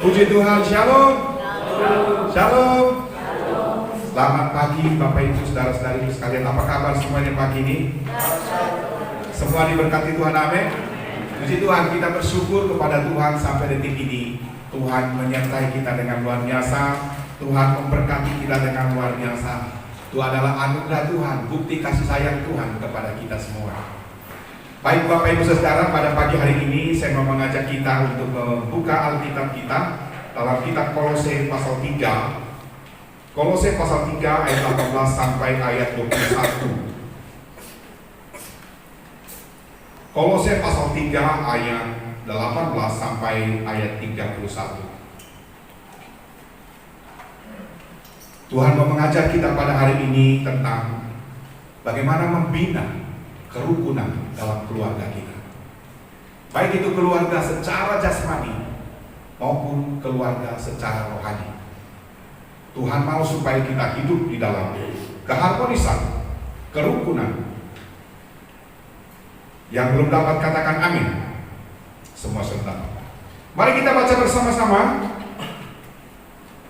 Puji Tuhan, shalom. Shalom. Selamat pagi Bapak Ibu Saudara-saudari sekalian. Apa kabar semuanya pagi ini? Semua diberkati Tuhan, amin. Puji Tuhan, kita bersyukur kepada Tuhan sampai detik ini. Tuhan menyertai kita dengan luar biasa. Tuhan memberkati kita dengan luar biasa. Itu adalah anugerah Tuhan, bukti kasih sayang Tuhan kepada kita semua. Baik Bapak Ibu Saudara, pada pagi hari ini saya mau mengajak kita untuk membuka Alkitab kita dalam kitab Kolose pasal 3. Kolose pasal 3 ayat 18 sampai ayat 21. Kolose pasal 3 ayat 18 sampai ayat 31. Tuhan mau mengajak kita pada hari ini tentang bagaimana membina kerukunan dalam keluarga kita. Baik itu keluarga secara jasmani maupun keluarga secara rohani. Tuhan mau supaya kita hidup di dalam keharmonisan, kerukunan. Yang belum dapat katakan amin. Semua saudara. Mari kita baca bersama-sama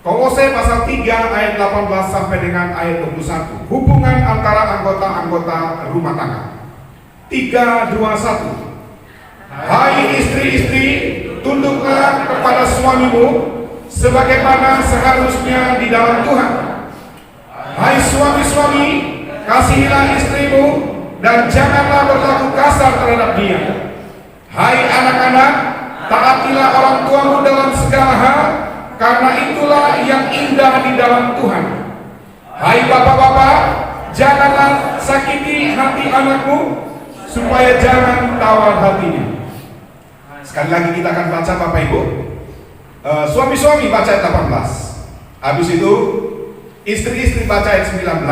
Kolose pasal 3 ayat 18 sampai dengan ayat 21. Hubungan antara anggota-anggota rumah tangga. 3, 2, 1. Hai istri-istri, tunduklah kepada suamimu sebagaimana seharusnya di dalam Tuhan. Hai suami-suami, kasihilah istrimu dan janganlah berlaku kasar terhadap dia. Hai anak-anak, taatilah orang tuamu dalam segala hal, karena itulah yang indah di dalam Tuhan. Hai bapak-bapak, janganlah sakiti hati anakmu, supaya jangan tawar hatinya. Sekali lagi kita akan baca Bapak Ibu. Suami-suami baca ayat 18. Habis itu istri-istri baca ayat 19.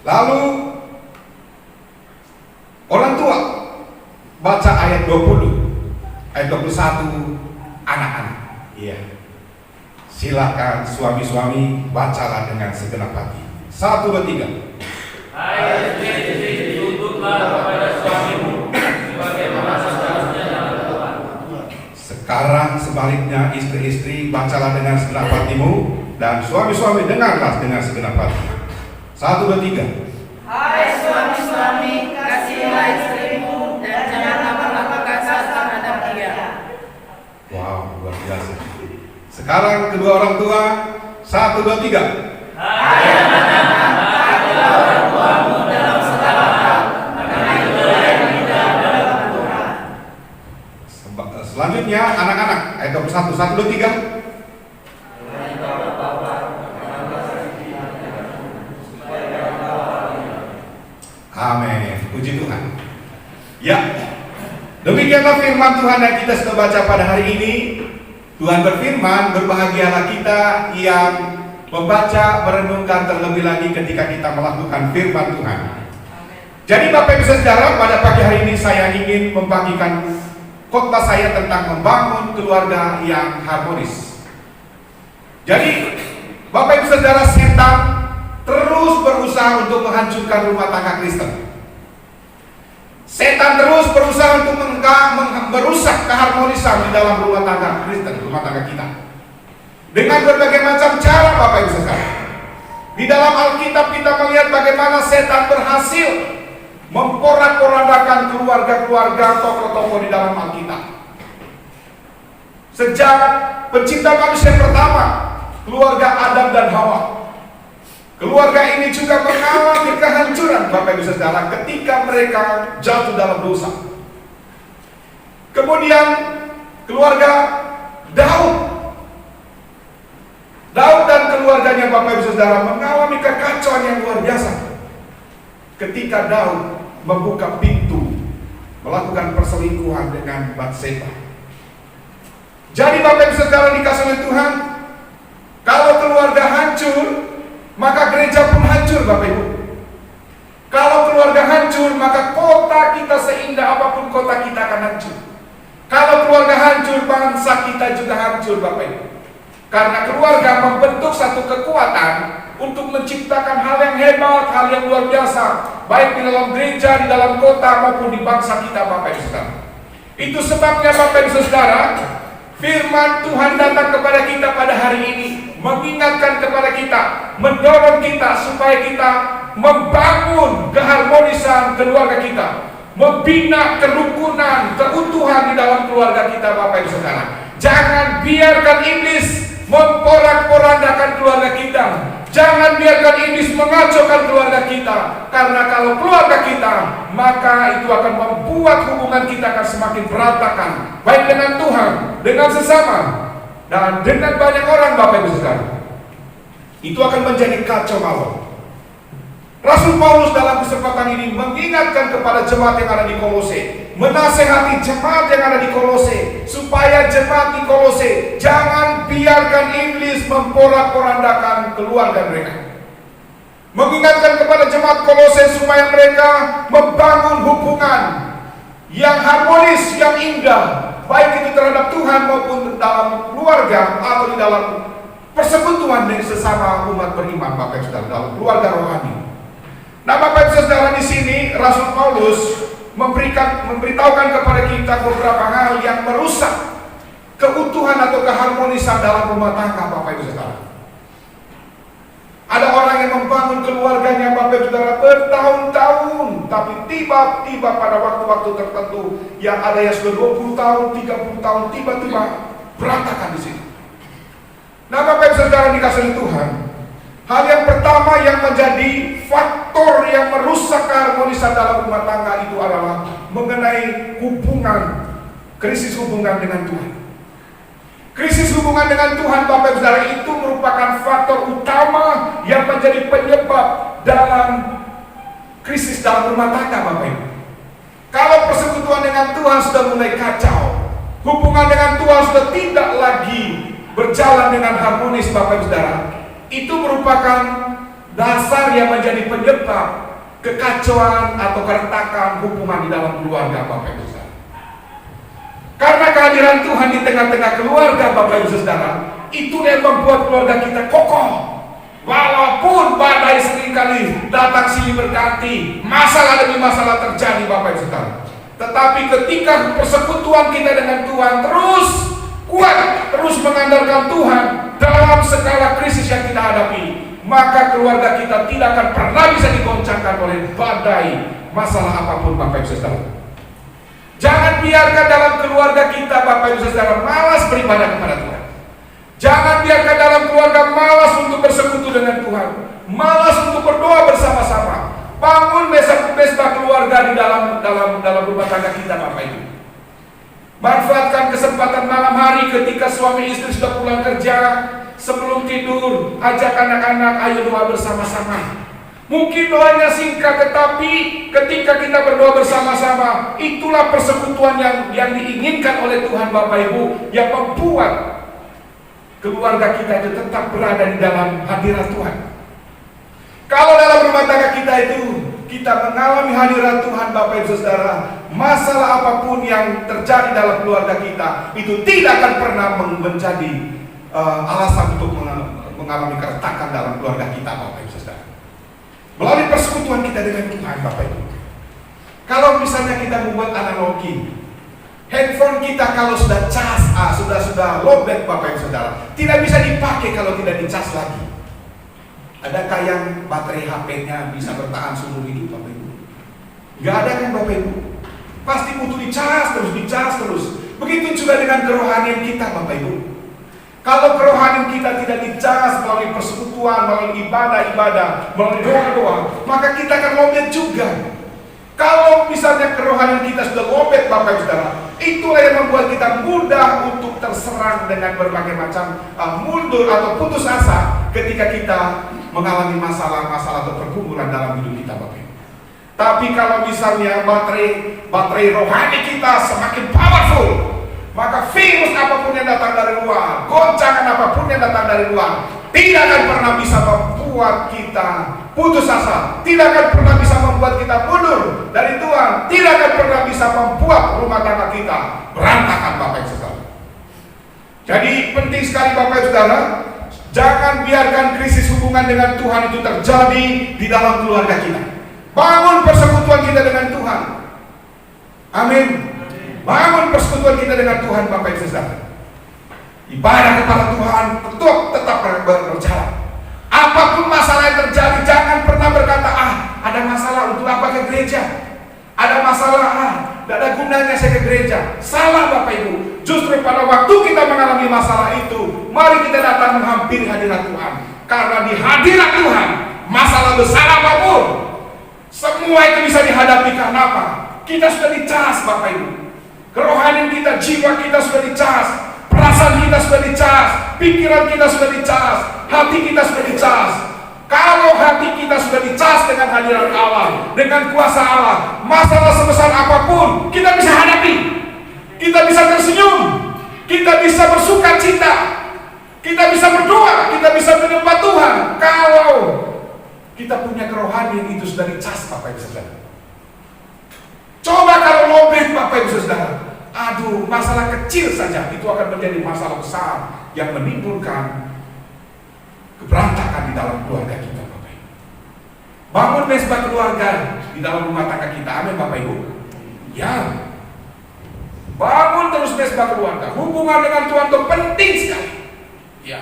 Lalu orang tua baca ayat 20. Ayat 21 anak-anak. Iya. Silakan suami-suami bacalah dengan segenap hati. 1, 2, 3. Hai istri-istri, tunduklah kepada suamimu sebagaimana seharusnya dalam Tuhan. Sekarang sebaliknya, istri-istri bacalah dengan segenap hatimu, dan suami-suami dengarlah dengan segenap hati. 1, 2, 3. Hai suami-suami, kasihilah istrimu dan janganlah berlaku kasar terhadap dia. Wow, luar biasa. Sekarang kedua orang tua. 1, 2, 3. Hai anak-anak, taatilah orang tuamu dalam segala hal, karena itulah yang indah dalam Tuhan. Selanjutnya anak-anak ayat 21. 1, 2, 3. Amin. Puji Tuhan. Ya, demikianlah firman Tuhan yang kita sudah baca pada hari ini. Tuhan berfirman, berbahagialah kita yang membaca, merenungkan terlebih lagi ketika kita melakukan firman Tuhan. Jadi Bapak Ibu Saudara, pada pagi hari ini saya ingin membagikan khotbah saya tentang membangun keluarga yang harmonis. Jadi Bapak Ibu Saudara, setan terus berusaha untuk menghancurkan rumah tangga Kristen. Setan terus berusaha untuk merusak keharmonisan di dalam rumah tangga Kristen, rumah tangga kita, dengan berbagai macam cara Bapak Ibu Saudara. Di dalam Alkitab kita melihat bagaimana setan berhasil memporak-porandakan keluarga-keluarga, tokoh-tokoh di dalam Alkitab. Sejak pencipta manusia pertama, keluarga Adam dan Hawa, keluarga ini juga mengalami kehancuran Bapak Ibu Saudara ketika mereka jatuh dalam dosa. Kemudian keluarga Daud dan keluarganya Bapak Ibu Saudara mengalami kekacauan yang luar biasa ketika Daud membuka pintu melakukan perselingkuhan dengan Batseba. Jadi Bapak Ibu Saudara dikasih oleh Tuhan, kalau keluarga hancur, maka gereja pun hancur Bapak Ibu. Kalau keluarga hancur, maka kota kita seindah apapun kota kita akan hancur. Kalau keluarga hancur, bangsa kita juga hancur Bapak Ibu. Karena keluarga membentuk satu kekuatan untuk menciptakan hal yang hebat, hal yang luar biasa, baik di dalam gereja, di dalam kota maupun di bangsa kita Bapak Ibu Saudara. Itu sebabnya Bapak Ibu Saudara, Firman Tuhan datang kepada kita pada hari ini, mengingatkan kepada kita, mendorong kita supaya kita membangun keharmonisan keluarga kita, membina kerukunan, keutuhan di dalam keluarga kita, Bapak Ibu Saudara. Jangan biarkan iblis memporak-porandakan keluarga kita. Jangan biarkan iblis mengacaukan keluarga kita. Karena kalau keluarga kita, maka itu akan membuat hubungan kita akan semakin berantakan, baik dengan Tuhan, dengan sesama, dan dengan banyak orang, Bapak Ibu Saudara. Itu akan menjadi kacau balau. Rasul Paulus dalam kesempatan ini mengingatkan kepada jemaat yang ada di Kolose, menasehati jemaat yang ada di Kolose, supaya jemaat di Kolose jangan biarkan iblis memporak-porandakan keluarga mereka. Mengingatkan kepada jemaat Kolose supaya mereka membangun hubungan yang harmonis, yang indah, baik itu terhadap Tuhan maupun dalam keluarga atau di dalam persekutuan dengan sesama umat beriman, Bapak Ibu Saudara, dalam keluarga rohani. Nah, Bapak Ibu Saudara, di sini Rasul Paulus memberitahukan kepada kita beberapa hal yang merusak keutuhan atau keharmonisan dalam rumah tangga, Bapak Ibu Saudara. Ada orang yang membangun keluarganya, Bapak Ibu Saudara, bertahun-tahun, tapi tiba-tiba pada waktu-waktu tertentu yang ada yang sudah 20 tahun, 30 tahun, tiba-tiba berantakan di sini. Nah, Bapak Ibu Saudara dikasihi Tuhan, hal yang pertama yang menjadi faktor yang merusak keharmonisan dalam rumah tangga itu adalah mengenai hubungan, krisis hubungan dengan Tuhan. Krisis hubungan dengan Tuhan, Bapak Ibu Saudara, itu merupakan faktor utama yang menjadi penyebab dalam krisis dalam rumah tangga, Bapak Ibu. Kalau persekutuan dengan Tuhan sudah mulai kacau, hubungan dengan Tuhan sudah tidak lagi berjalan dengan harmonis, Bapak Ibu Saudara, itu merupakan dasar yang menjadi penyebab kekacauan atau keretakan hubungan di dalam keluarga, Bapak Ibu Saudara. Karena kehadiran Tuhan di tengah-tengah keluarga, Bapak Ibu Saudara, itu yang membuat keluarga kita kokoh. Walaupun badai seringkali datang silih berganti, masalah demi masalah terjadi, Bapak Ibu Saudara, tetapi ketika persekutuan kita dengan Tuhan terus kuat, terus mengandalkan Tuhan dalam segala krisis yang kita hadapi, maka keluarga kita tidak akan pernah bisa digoncangkan oleh badai masalah apapun, Bapak Ibu Saudara. Jangan biarkan dalam keluarga kita, Bapak Ibu Saudara, malas beribadah kepada Tuhan. Jangan biarkan dalam keluarga malas untuk bersekutu dengan Tuhan, malas untuk berdoa bersama-sama. Bangun pesta keluarga di dalam rumah tangga kita, Bapak Ibu. Manfaatkan kesempatan malam hari ketika suami istri sudah pulang kerja, sebelum tidur, ajak anak-anak, ayo doa bersama-sama. Mungkin doanya singkat, tetapi ketika kita berdoa bersama-sama, itulah persekutuan yang diinginkan oleh Tuhan, Bapak Ibu, yang membuat keluarga kita itu tetap berada di dalam hadirat Tuhan. Kalau dalam rumah tangga kita itu kita mengalami hadirat Tuhan, Bapak Ibu Saudara, masalah apapun yang terjadi dalam keluarga kita itu tidak akan pernah menjadi alasan untuk mengalami keretakan dalam keluarga kita, Bapak Ibu Saudara. Melalui persekutuan kita dengan Tuhan, Bapak Ibu. Kalau misalnya kita membuat analogi, handphone kita kalau sudah cas, sudah lowbat, Bapak Ibu Saudara, tidak bisa dipakai kalau tidak dicas lagi. Adakah yang baterai HP-nya bisa bertahan seumur hidup, Bapak Ibu? Gak ada kan, Bapak Ibu? Pasti butuh dicas terus. Begitu juga dengan kerohanian kita, Bapak Ibu. Kalau kerohanian kita tidak dicas melalui persekutuan, melalui ibadah-ibadah, melalui doa-doa, maka kita akan lowbat juga. Kalau misalnya kerohanian kita sudah lowbat, Bapak Ibu Saudara, itulah yang membuat kita mudah untuk terserang dengan berbagai macam mundur atau putus asa ketika kita mengalami masalah-masalah atau pergumulan dalam hidup kita, Bapak Ibu. Tapi kalau misalnya baterai rohani kita semakin powerful, maka virus apapun yang datang dari luar, goncangan apapun yang datang dari luar, tidak akan pernah bisa membuat kita putus asa, tidak akan pernah bisa membuat kita mundur dari Tuhan, tidak akan pernah bisa membuat rumah tangga kita berantakan, Bapak Ibu Saudara. Jadi penting sekali, Bapak Ibu Saudara, jangan biarkan krisis hubungan dengan Tuhan itu terjadi di dalam keluarga kita. Bangun persekutuan kita dengan Tuhan. Amin. Bangun persekutuan kita dengan Tuhan, Bapak Ibu Saudara. Ibadah kepada Tuhan tetap berjalan. Apapun masalah yang terjadi, jangan pernah berkata, ada masalah, untuk apa ke gereja? Ada masalah, tidak ada gunanya saya ke gereja. Salah Bapak Ibu. Justru pada waktu kita mengalami masalah itu, mari kita datang menghampiri hadirat Tuhan. Karena di hadirat Tuhan, masalah besar apapun, semua itu bisa dihadapi. Karena apa? Kita sudah dicas Bapak Ibu. Kerohanian kita, jiwa kita sudah dicas. Perasaan kita sudah dicas, pikiran kita sudah dicas, hati kita sudah dicas. Kalau hati kita sudah dicas dengan hadirat Allah, dengan kuasa Allah, masalah sebesar apapun kita bisa hadapi. Kita bisa tersenyum, kita bisa bersuka cita, kita bisa berdoa, kita bisa menyembah Tuhan. Kalau kita punya kerohanian itu sudah dicas Bapak Ibu Saudara. Coba kalau lobet Bapak Ibu Saudara, aduh, masalah kecil saja itu akan menjadi masalah besar yang menimbulkan keberantakan di dalam keluarga kita Bapak Ibu. Bangun mesbah keluarga di dalam rumah tangga kita, amin Bapak Ibu. Ya, bangun terus mesbah keluarga. Hubungan dengan Tuhan itu penting sekali. Ya,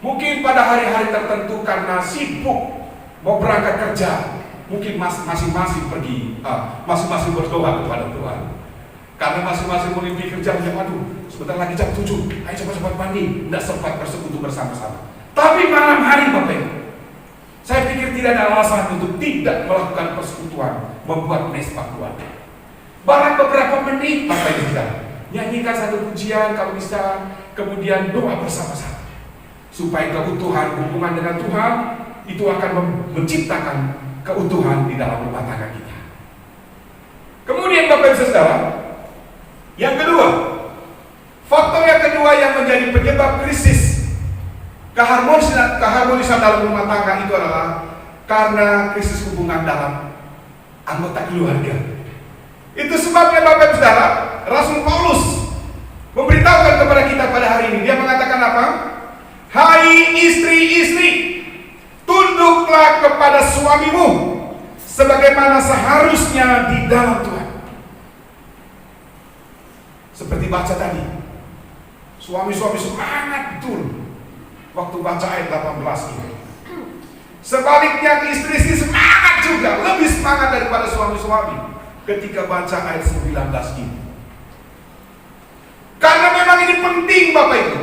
mungkin pada hari-hari tertentu karena sibuk mau berangkat kerja, mungkin masing-masing pergi, masing-masing berdoa kepada Tuhan. Karena masing-masing mimpi kerja, aduh, sebentar lagi jam 7, ayo cepat-cepat mandi, tidak sempat bersekutu bersama-sama. Tapi malam hari Bapak Ibu, saya pikir tidak ada alasan untuk tidak melakukan persekutuan, membuat mesbah keluarga. Bahkan beberapa menit Bapak Ibu kita nyanyikan satu pujian kalau bisa, kemudian doa bersama-sama, supaya keutuhan hubungan dengan Tuhan itu akan menciptakan keutuhan di dalam rumah tangga kita. Kemudian Bapak Ibu Saudara, yang kedua, faktor yang kedua yang menjadi penyebab krisis keharmonisan dalam rumah tangga itu adalah karena krisis hubungan dalam anggota keluarga. Itu sebabnya Bapak Ibu Saudara, Rasul Paulus memberitahukan kepada kita pada hari ini. Dia mengatakan apa? Hai istri-istri, tunduklah kepada suamimu sebagaimana seharusnya di dalam Tuhan. Seperti baca tadi, suami-suami semangat betul waktu baca ayat 18 ini. Sebaliknya istri-istri semangat juga, lebih semangat daripada suami-suami ketika baca ayat 19 ini. Karena memang ini penting Bapak Ibu.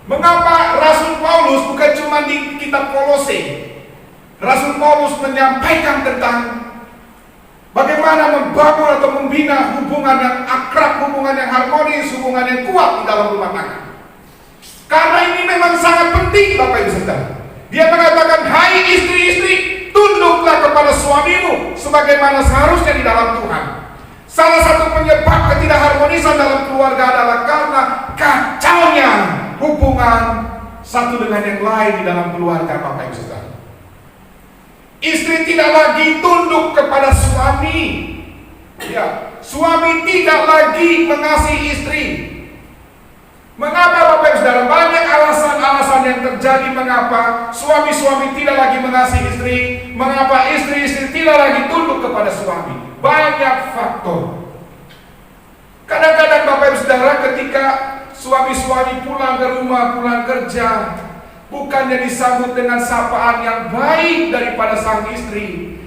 Mengapa Rasul Paulus bukan cuma di kitab Kolose, Rasul Paulus menyampaikan tentang bagaimana membangun atau membina hubungan yang akrab, hubungan yang harmonis, hubungan yang kuat di dalam rumah tangga. Karena ini memang sangat penting Bapak Ibu Saudara. Dia mengatakan, hai istri-istri, tunduklah kepada suamimu sebagaimana seharusnya di dalam Tuhan. Salah satu penyebab ketidakharmonisan dalam keluarga adalah karena kacaunya hubungan satu dengan yang lain di dalam keluarga Bapak Ibu Saudara. Istri tidak lagi tunduk kepada suami. Ya, suami tidak lagi mengasihi istri. Mengapa Bapak Ibu Saudara? Banyak alasan-alasan yang terjadi mengapa suami-suami tidak lagi mengasihi istri, mengapa istri-istri tidak lagi tunduk kepada suami. Banyak faktor. Kadang-kadang Bapak Ibu Saudara, ketika suami-suami pulang ke rumah, pulang kerja, bukannya disambut dengan sapaan yang baik daripada sang istri,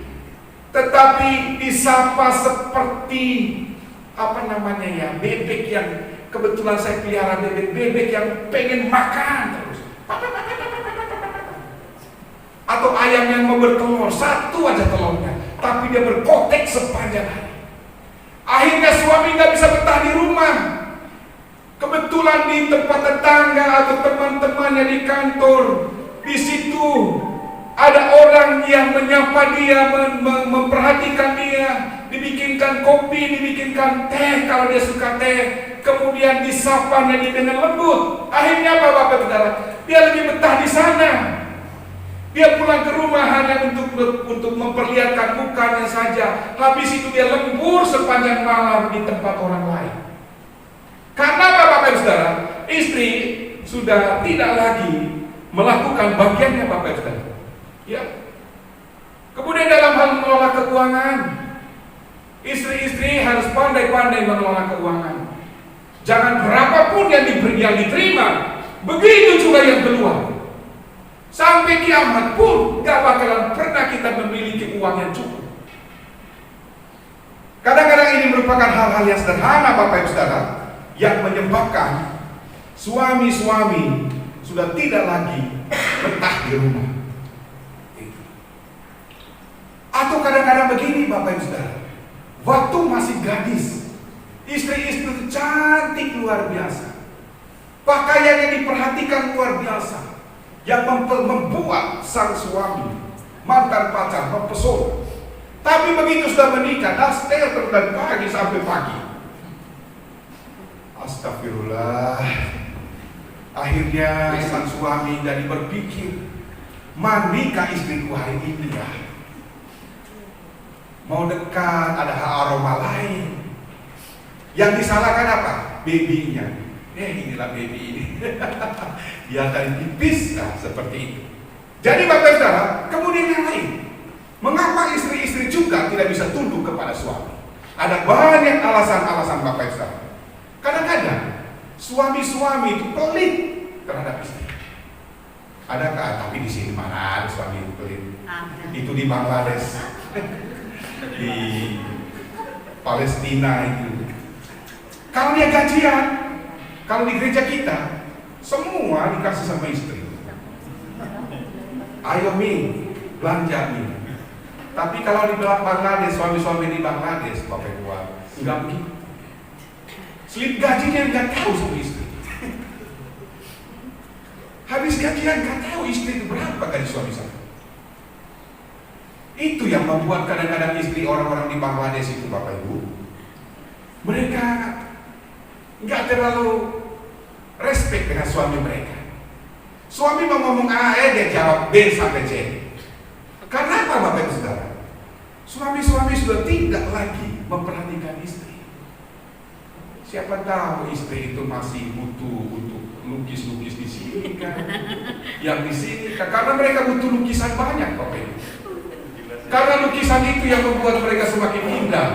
tetapi disapa seperti bebek yang kebetulan saya pelihara, bebek yang pengen makan terus, atau ayam yang mau bertelur, satu aja telurnya, tapi dia berkotek sepanjang hari. Akhirnya suami nggak bisa betah di rumah. Kebetulan di tempat tetangga atau teman-temannya di kantor, di situ ada orang yang menyapa dia, memperhatikan dia, dibikinkan kopi, dibikinkan teh kalau dia suka teh, kemudian disapanya dia dengan lembut. Akhirnya apa Bapak Saudara? Dia lebih betah di sana. Dia pulang ke rumah hanya untuk memperlihatkan mukanya saja. Habis itu dia lembur sepanjang malam di tempat orang lain. Karena apa Bapak Ibu Saudara? Istri sudah tidak lagi melakukan bagiannya Bapak Ibu Saudara. Ya. Kemudian dalam hal mengelola keuangan, istri-istri harus pandai-pandai mengelola keuangan. Jangan berapapun yang diterima, begitu juga yang keluar. Sampai kiamat pun gak bakalan pernah kita memiliki uang yang cukup. Kadang-kadang ini merupakan hal-hal yang sederhana Bapak Ibu Saudara, yang menyebabkan suami-suami sudah tidak lagi betah di rumah. Atau kadang-kadang begini Bapak Ibu Saudara, waktu masih gadis, istri-istri itu cantik luar biasa, pakaiannya diperhatikan luar biasa, yang membuat sang suami, mantan pacar mempesona. Tapi begitu sudah menikah, daster terus dari pagi sampai pagi. Astagfirullah. Akhirnya sang suami jadi berpikir, manikah istriku hari ini ya? Mau dekat, ada aroma lain. Yang disalahkan apa? Babynya. Inilah baby ini. Dia tadi tipis, nah seperti itu. Jadi Bapak Saudara, kemudian yang lain, mengapa istri-istri juga tidak bisa tunduk kepada suami? Ada banyak alasan-alasan Bapak Saudara. Kadang-kadang suami-suami itu pelit terhadap istri. Adakah? Tapi di sini mana ada suami itu pelit? Itu di Bangladesh, di Palestina itu. Kalau dia gajian, kalau di gereja kita, semua dikasih sama istri. Ayo Mi, belanja Mi. Tapi kalau di Bangladesh, suami-suami di Bangladesh, Bapak Ibu, enggak begitu. Slip gajinya enggak tahu sama istri. Habis gajian enggak tahu istri itu berapa gaji suami saya. Itu yang membuat kadang-kadang istri orang-orang di Bangladesh itu Bapak Ibu, mereka enggak terlalu respect dengan suami mereka. Suami mau ngomong A, dia jawab B sampai Z. Karena apa Bapak Ibu Saudara? Suami-suami sudah tidak lagi memperhatikan istri. Siapa tahu istri itu masih butuh untuk lukis-lukis di sini kan, yang di sini kan, karena mereka butuh lukisan banyak Bapak Ibu. Karena lukisan itu yang membuat mereka semakin indah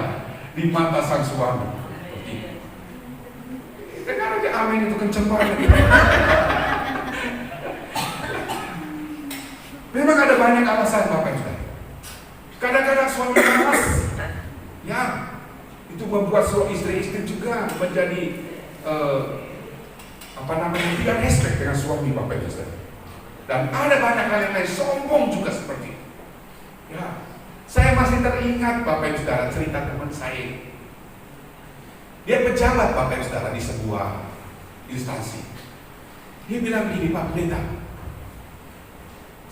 di mata sang suami. Dengar aja amin itu kenceng banget. Memang ada banyak alasan Bapak Ibu. Kadang-kadang suami malas, ya itu membuat istri-istri juga menjadi tidak respect dengan suami Bapak Ibu. Dan ada banyak hal yang lain, sombong juga seperti itu. Ya, saya masih teringat Bapak Ibu Saudara cerita teman saya. Dia pejabat Bapak Ibu Saudara di sebuah instansi. Dia bilang begini, Pak Pendeta,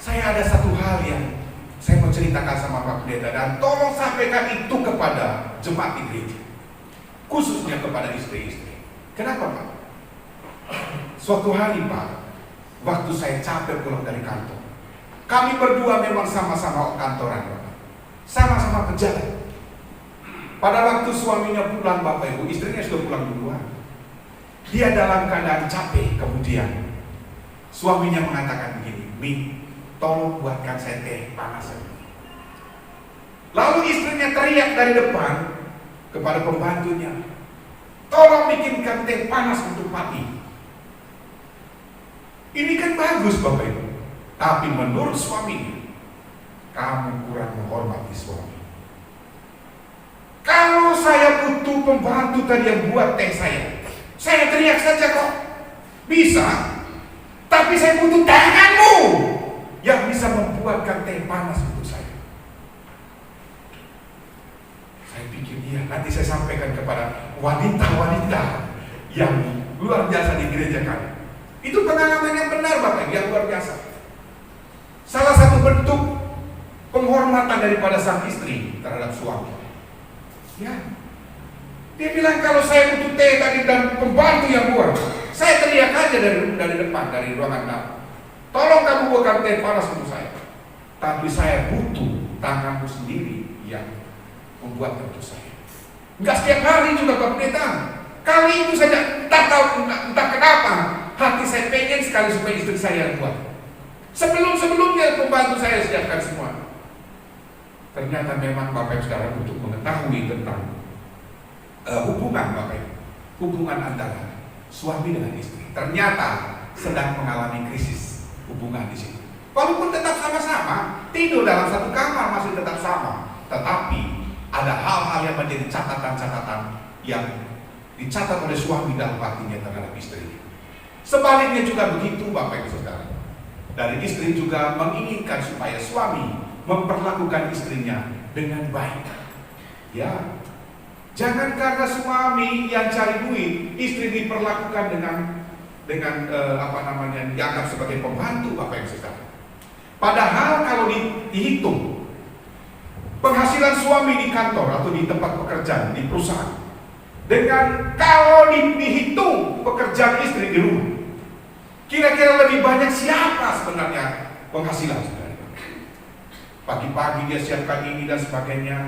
saya ada satu hal yang saya mau ceritakan sama Pak Pendeta, dan tolong sampaikan itu kepada jemaat di gereja, khususnya kepada istri-istri. Kenapa Pak? Suatu hari Pak, waktu saya capek pulang dari kantor, kami berdua memang sama-sama kantoran Bapak, sama-sama pejabat. Pada waktu suaminya pulang Bapak Ibu, istrinya sudah pulang duluan. Dia dalam keadaan capek, kemudian suaminya mengatakan begini, Mi, tolong buatkan saya teh panas. Lalu istrinya teriak dari depan kepada pembantunya, tolong bikinkan teh panas untuk papi. Ini kan bagus Bapak Ibu, tapi menurut suaminya, kamu kurang menghormati suami. Kalau saya butuh pembantu tadi yang buat teh saya teriak saja kok, bisa. Tapi saya butuh tanganmu yang bisa membuatkan teh panas untuk saya. Saya pikir iya, nanti saya sampaikan kepada wanita-wanita yang luar biasa di gereja kami. Itu pengalaman yang benar Bapak, yang luar biasa. Salah satu bentuk penghormatan daripada sang istri terhadap suami. Ya, dia bilang kalau saya butuh teh tadi dan pembantu yang buat, saya teriak aja dari depan, dari ruangan tamu, tolong kamu buatkan teh panas untuk saya. Tapi saya butuh tanganmu sendiri yang membuat untuk saya. Enggak setiap hari juga Pak Pendeta. Kali itu saja, tak tahu entah kenapa hati saya pengen sekali supaya istri saya yang buat. Sebelumnya pembantu saya siapkan semua. Ternyata memang Bapak Ibu Saudara untuk mengetahui tentang hubungan Bapak Ibu, hubungan antara suami dengan istri. Ternyata sedang mengalami krisis hubungan di situ. Walaupun tetap sama-sama, tidur dalam satu kamar masih tetap sama, tetapi ada hal-hal yang menjadi catatan-catatan yang dicatat oleh suami dalam hatinya terhadap istri. Sebaliknya juga begitu Bapak Ibu Saudara. Dari istri juga menginginkan supaya suami memperlakukan istrinya dengan baik. Ya, jangan karena suami yang cari duit, istri diperlakukan dengan dianggap sebagai pembantu Bapak Ibu Saudara. Padahal kalau dihitung penghasilan suami di kantor atau di tempat pekerjaan, di perusahaan, dengan kalau dihitung pekerjaan istri di rumah, kira-kira lebih banyak siapa sebenarnya penghasilan saudara? Pagi-pagi dia siapkan ini dan sebagainya,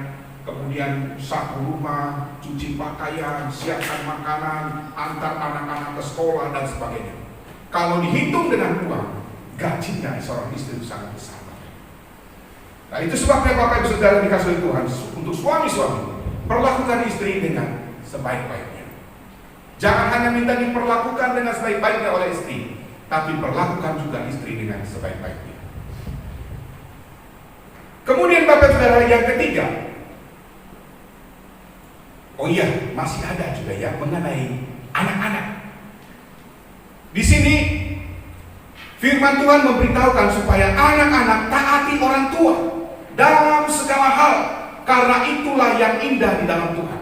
kemudian sapu rumah, cuci pakaian, siapkan makanan, antar anak-anak ke sekolah dan sebagainya. Kalau dihitung dengan uang, gajinya seorang istri itu sangat besar. Nah, itu sebabnya Bapak Ibu Saudara dikasih Tuhan, untuk suami-suami perlakukan istri dengan sebaik-baiknya. Jangan hanya minta diperlakukan dengan sebaik-baiknya oleh istri, tapi perlakukan juga istri dengan sebaik-baiknya. Kemudian Bapak Saudara yang ketiga, oh iya, masih ada juga ya mengenai anak-anak. Di sini firman Tuhan memberitahukan supaya anak-anak taati orang tua dalam segala hal, karena itulah yang indah di dalam Tuhan.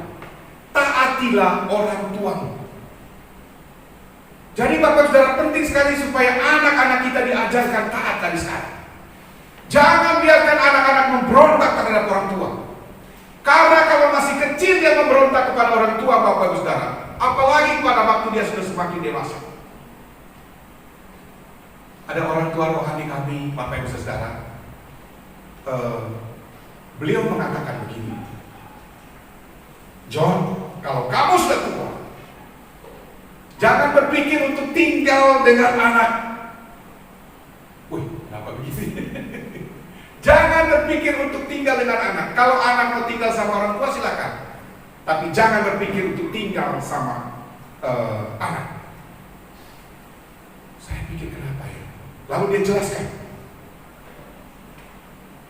Taatilah orang tuamu. Jadi Bapak Saudara, penting sekali supaya anak-anak kita diajarkan taat dari sekarang. Jangan biarkan anak-anak memberontak terhadap orang tua. Karena kalau masih kecil dia memberontak kepada orang tua Bapak Ibu Saudara, apalagi pada waktu dia sudah semakin dewasa. Ada orang tua rohani kami, Bapak Ibu Saudara, beliau mengatakan begini, John, kalau kamu sudah tua, jangan berpikir untuk tinggal dengan anak. Wih, kenapa begitu? Jangan berpikir untuk tinggal dengan anak. Kalau anak mau tinggal sama orang tua silakan, tapi jangan berpikir untuk tinggal sama anak. Saya pikir kenapa ya? Lalu dia jelaskan,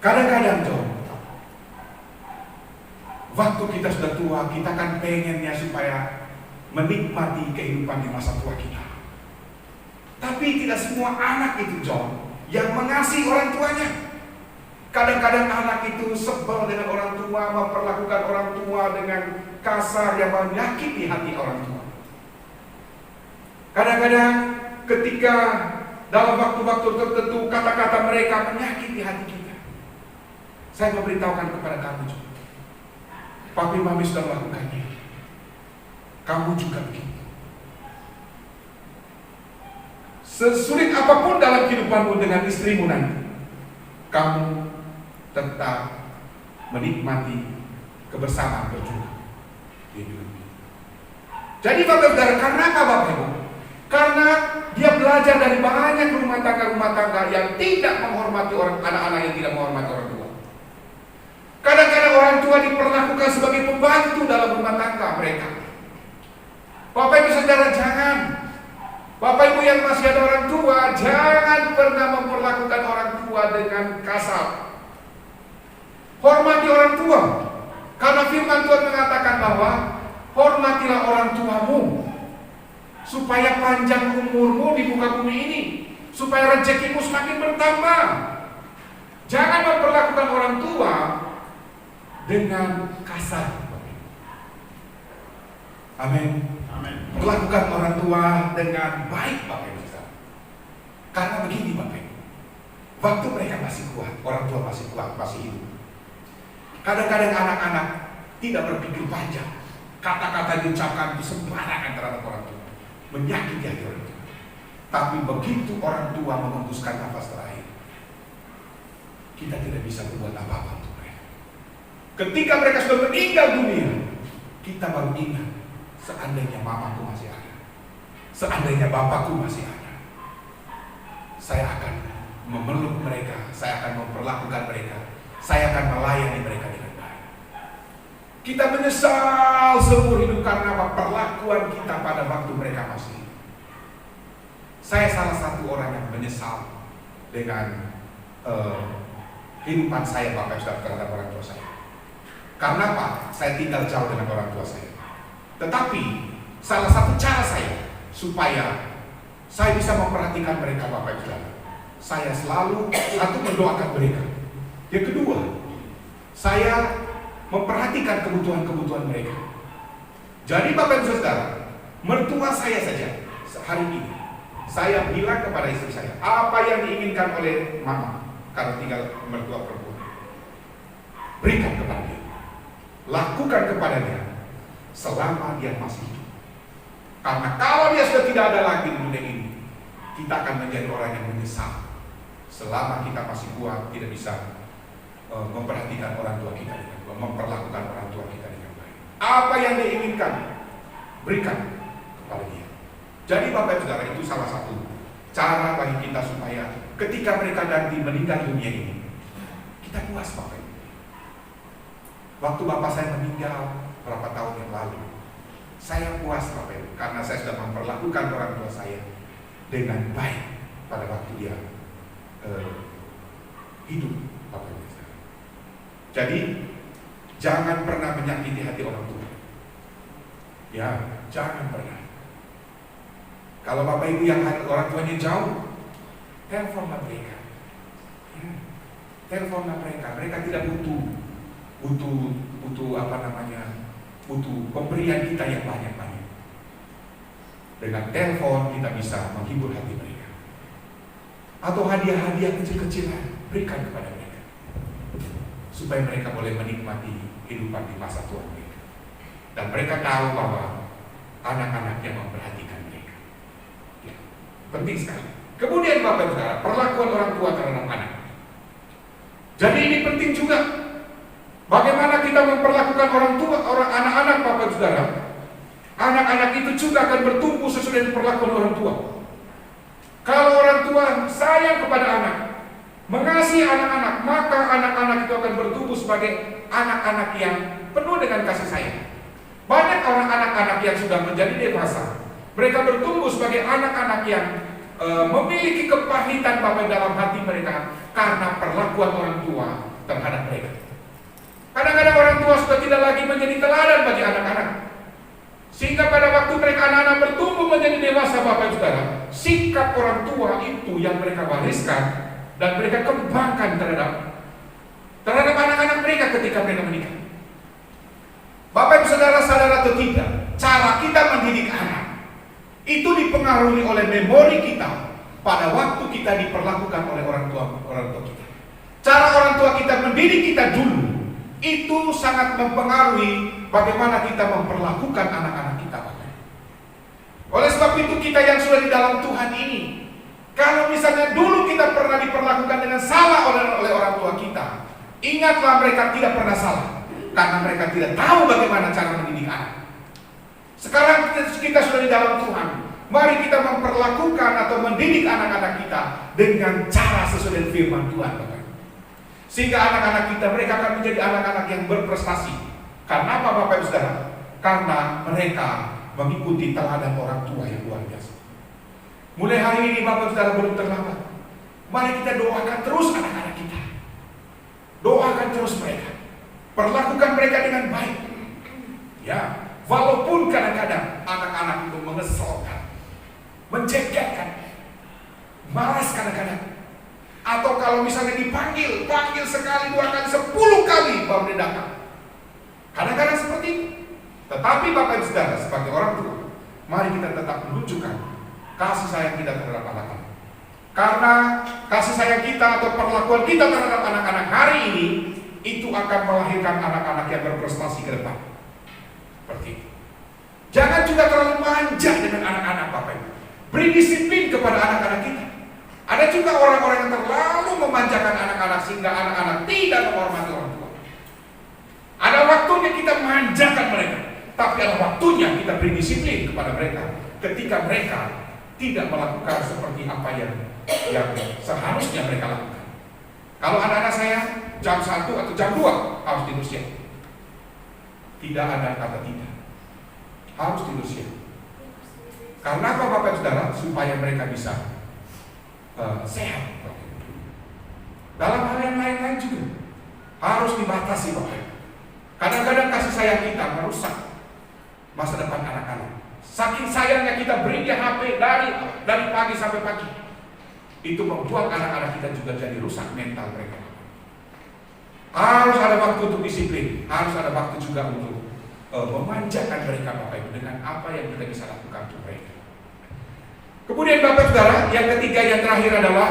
kadang-kadang John, waktu kita sudah tua, kita kan pengennya supaya menikmati kehidupan di masa tua kita. Tapi tidak semua anak itu John yang mengasihi orang tuanya. Kadang-kadang anak itu sebel dengan orang tua, memperlakukan orang tua dengan kasar yang menyakiti hati orang tua. Kadang-kadang ketika dalam waktu-waktu tertentu kata-kata mereka menyakiti hati kita. Saya memberitahukan kepada kamu juga, papi mami sudah melakukannya, kamu juga begitu. Sesulit apapun dalam kehidupanmu dengan istrimu nanti, kamu tetap menikmati kebersamaan berjuang di hidup. Jadi Bapak Saudara, karena apa Bapak Ibu? Karena dia belajar dari banyak rumah tangga yang tidak menghormati anak-anak yang tidak menghormati orang tua. Kadang-kadang orang tua diperlakukan sebagai pembantu dalam rumah tangga mereka. Bapak Ibu Saudara, jangan. Bapak Ibu yang masih ada orang tua, jangan pernah memperlakukan orang tua dengan kasar. Hormati orang tua, karena firman Tuhan mengatakan bahwa hormatilah orang tuamu, supaya panjang umurmu di muka bumi ini, supaya rezekimu semakin bertambah. Jangan memperlakukan orang tua dengan kasar. Amin. Perlakukan orang tua dengan baik Bapak Ibu. Karena begini Bapak Ibu, waktu mereka masih kuat, orang tua masih kuat, masih hidup, kadang-kadang anak-anak tidak berpikir panjang. Kata-kata diucapkan itu sembarangan terhadap orang tua, menyakiti hati orang tua. Tapi begitu orang tua memutuskan nafas terakhir, kita tidak bisa berbuat apa-apa untuk mereka. Ketika mereka sudah meninggal dunia, kita baru ingat, seandainya mamaku masih ada, seandainya bapakku masih ada, saya akan memeluk mereka, saya akan memperlakukan mereka, saya akan melayani mereka dengan baik. Kita menyesal seumur hidup karena perlakuan kita pada waktu mereka masih hidup. Saya salah satu orang yang menyesal dengan kehidupan saya Bapak Ibu Saudara terhadap orang tua saya. Karena apa? Saya tinggal jauh dengan orang tua saya. Tetapi salah satu cara saya supaya saya bisa memperhatikan mereka Bapak Ibu Saudara, saya selalu satu mendoakan mereka. Yang kedua, saya memperhatikan kebutuhan-kebutuhan mereka. Jadi Bapak Ibu Saudara, mertua saya saja hari ini saya bilang kepada istri saya, apa yang diinginkan oleh mama karena tinggal mertua perempuan, berikan kepada dia, lakukan kepadanya selama dia masih hidup. Karena kalau dia sudah tidak ada lagi di dunia ini, kita akan menjadi orang yang menyesal selama kita masih kuat, tidak bisa memperhatikan orang tua kita dengan baik, memperlakukan orang tua kita dengan baik. Apa yang dia inginkan, berikan kepada dia. Jadi Bapak Ibu Saudara, itu salah satu cara bagi kita supaya ketika mereka nanti meninggal dunia ini, kita puas Bapak Ibu. Waktu bapak saya meninggal berapa tahun yang lalu, saya puas Bapak Ibu, karena saya sudah memperlakukan orang tua saya dengan baik pada waktu dia hidup Bapak Ibu. Jadi jangan pernah menyakiti hati orang tua. Ya, jangan pernah. Kalau Bapak Ibu yang orang tuanya jauh, teleponlah mereka. Ya, teleponlah mereka. Mereka tidak butuh apa namanya? Butuh pemberian kita yang banyak-banyak. Dengan telepon kita bisa menghibur hati mereka. Atau hadiah-hadiah kecil-kecilan berikan kepada mereka, supaya mereka boleh menikmati kehidupan di masa tua mereka. Dan mereka tahu bahwa anak-anaknya memperhatikan mereka. Ya, penting sekali. Kemudian Bapak Ibu Saudara, perlakuan orang tua terhadap anak. Jadi ini penting juga. Bagaimana kita memperlakukan orang tua, anak-anak Bapak Ibu Saudara. Anak-anak itu juga akan bertumbuh sesuai dengan perlakuan orang tua. Kalau orang tua sayang kepada anak, mengasihi anak-anak, maka anak-anak itu akan bertumbuh sebagai anak-anak yang penuh dengan kasih sayang. Banyak orang anak-anak yang sudah menjadi dewasa, mereka bertumbuh sebagai anak-anak yang memiliki kepahitan Bapak dalam hati mereka karena perlakuan orang tua terhadap mereka. Kadang-kadang orang tua sudah tidak lagi menjadi teladan bagi anak-anak, sehingga pada waktu mereka anak-anak bertumbuh menjadi dewasa Bapak Ibu Saudara, sikap orang tua itu yang mereka wariskan dan mereka kembangkan terhadap anak-anak mereka ketika mereka menikah. Bapak Ibu Saudara, sadar atau tidak, cara kita mendidik anak itu dipengaruhi oleh memori kita pada waktu kita diperlakukan oleh orang tua kita. Cara orang tua kita mendidik kita dulu itu sangat mempengaruhi bagaimana kita memperlakukan anak-anak kita. Oleh sebab itu kita yang sudah di dalam Tuhan ini, kalau misalnya dulu kita pernah diperlakukan dengan salah oleh orang tua kita, ingatlah mereka tidak pernah salah, karena mereka tidak tahu bagaimana cara mendidik anak. Sekarang kita sudah di dalam Tuhan, mari kita memperlakukan atau mendidik anak-anak kita dengan cara sesuai dengan firman Tuhan, Bapak. Sehingga anak-anak kita, mereka akan menjadi anak-anak yang berprestasi. Karena apa Bapak Ibu Saudara? Karena mereka mengikuti teladan orang tua yang luar biasa. Mulai hari ini Bapak Ibu Saudara, belum terlambat. Mari kita doakan terus anak-anak kita. Doakan terus mereka. Perlakukan mereka dengan baik. Ya, walaupun kadang-kadang anak-anak itu mengesalkan, menjengkelkan, malas kadang-kadang. Atau kalau misalnya panggil sekali, 2 kali, 10 kali baru dia datang. Kadang-kadang seperti itu. Tetapi Bapak Ibu Saudara, sebagai orang tua, mari kita tetap menunjukkan kasih sayang kita terhadap anak-anak. Karena kasih sayang kita atau perlakuan kita terhadap anak-anak hari ini, itu akan melahirkan anak-anak yang berprestasi ke depan. Seperti itu. Jangan juga terlalu manja dengan anak-anak Bapak Ibu. Beri disiplin kepada anak-anak kita. Ada juga orang-orang yang terlalu memanjakan anak-anak sehingga anak-anak tidak menghormati orang tua. Ada waktunya kita manjakan mereka, tapi ada waktunya kita beri disiplin kepada mereka ketika mereka tidak melakukan seperti apa yang seharusnya mereka lakukan. Kalau anak-anak saya jam 1 atau jam 2 harus tidur siang, tidak ada kata tidak, harus tidur siang. Karena apa Bapak Ibu Saudara? Supaya mereka bisa sehat. Dalam hal yang lain-lain juga harus dibatasi Bapak Ibu. Kadang-kadang kasih sayang kita merusak masa depan anak-anak. Saking sayangnya kita beri dia HP dari pagi sampai pagi, itu membuat anak-anak kita juga jadi rusak mental mereka. Harus ada waktu untuk disiplin, harus ada waktu juga untuk memanjakan mereka Bapak Ibu dengan apa yang kita bisa lakukan untuk mereka. Kemudian Bapak Saudara, yang ketiga yang terakhir adalah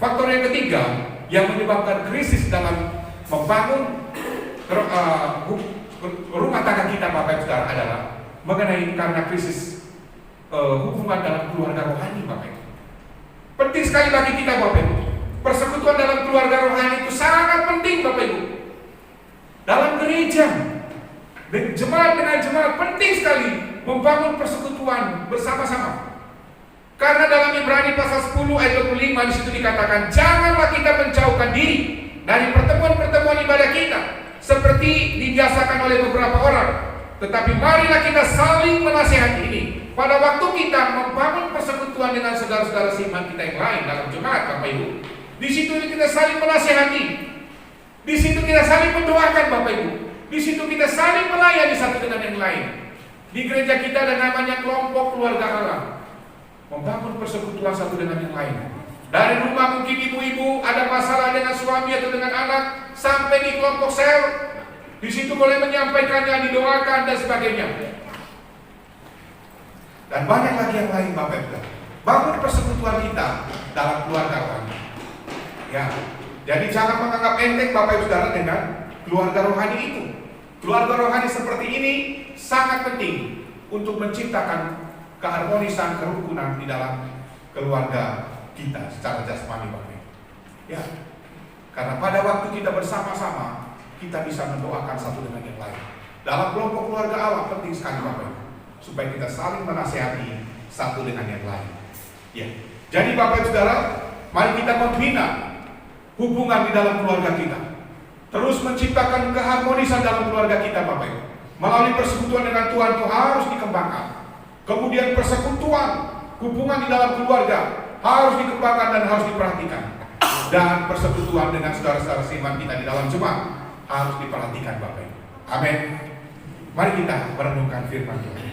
faktor yang ketiga yang menyebabkan krisis dalam membangun rumah tangga kita Bapak Saudara adalah mengenai karena krisis hubungan dalam keluarga rohani Bapak Ibu. Penting sekali bagi kita Bapak Ibu. Persekutuan dalam keluarga rohani itu sangat penting Bapak Ibu. Dalam gereja, jemaat dengan jemaat penting sekali membangun persekutuan bersama-sama. Karena dalam Ibrani pasal 10 ayat 25 di situ dikatakan, janganlah kita menjauhkan diri dari pertemuan-pertemuan ibadah kita seperti dibiasakan oleh beberapa orang, tetapi marilah kita saling menasihati ini pada waktu kita membangun persekutuan dengan saudara-saudara seiman kita yang lain dalam jemaat Bapak Ibu. Di situ kita saling menasihati, di situ kita saling mendoakan Bapak Ibu, di situ kita saling melayani satu dengan yang lain. Di gereja kita ada namanya kelompok keluarga Allah, membangun persekutuan satu dengan yang lain. Dari rumah mungkin ibu-ibu ada masalah dengan suami atau dengan anak, sampai di kelompok sel, di situ boleh menyampaikannya, didoakan dan sebagainya. Dan banyak lagi yang lain Bapak Ibu. Bangun persekutuan kita dalam keluarga rohani. Ya, jadi jangan menganggap enteng Bapak Ibu Saudara dengan keluarga rohani itu. Keluarga rohani seperti ini sangat penting untuk menciptakan keharmonisan, kerukunan di dalam keluarga kita secara jasmani Bapak Ibu. Ya, karena pada waktu kita bersama-sama, kita bisa mendoakan satu dengan yang lain. Dalam kelompok keluarga Allah penting sekali Bapak Ibu, supaya kita saling menasihati satu dengan yang lain. Ya, jadi Bapak Ibu Saudara, mari kita membina hubungan di dalam keluarga kita, terus menciptakan keharmonisan dalam keluarga kita Bapak Ibu. Melalui persekutuan dengan Tuhan itu harus dikembangkan. Kemudian persekutuan, hubungan di dalam keluarga harus dikembangkan dan harus diperhatikan. Dan persekutuan dengan saudara-saudara seiman kita di dalam jemaat harus diperhatikan Bapak Ibu. Amin. Mari kita merenungkan firman Tuhan.